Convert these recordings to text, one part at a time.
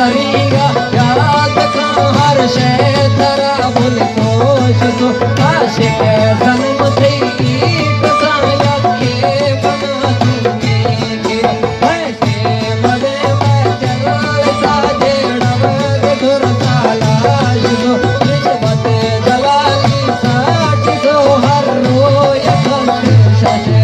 सरिया याद का हर शे तरा भूल कोश तो आशिक जन्म थी ईद साया के बना दूंगी के ऐसे मरे मैं चल सा जेड़व धुर सालाश तो रिश्वत दलाली साठ तो हर रोय खत शशे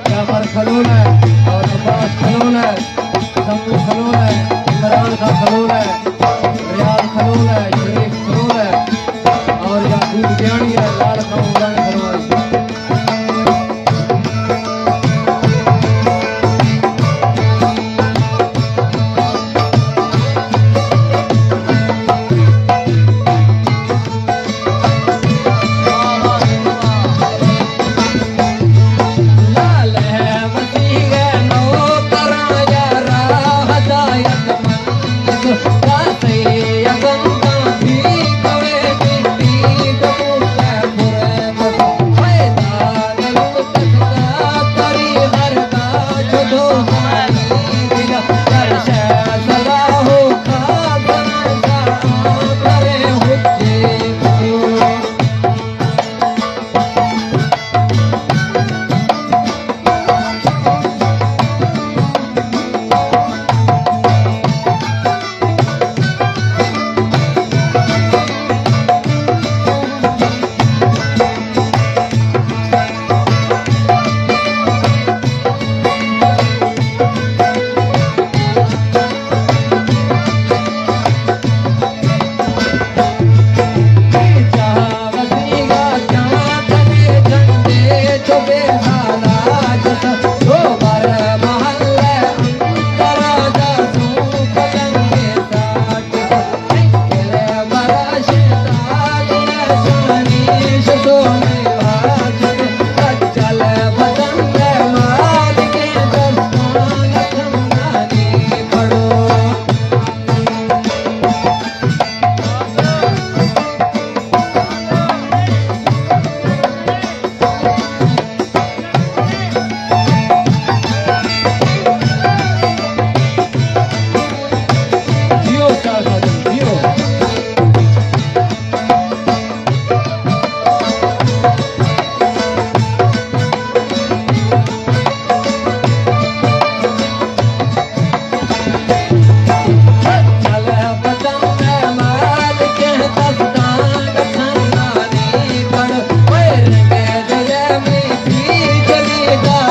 जाफर खलूल है और अब्बास खलूल है, शम्मी खलूल है, इमरान का खलूल है, रियाज खलूल है, शरीफ खलूल है और याकूब ज्ञानी है, लाल खान उड़ानी खलूल है।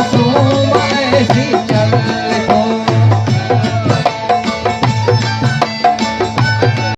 रसूल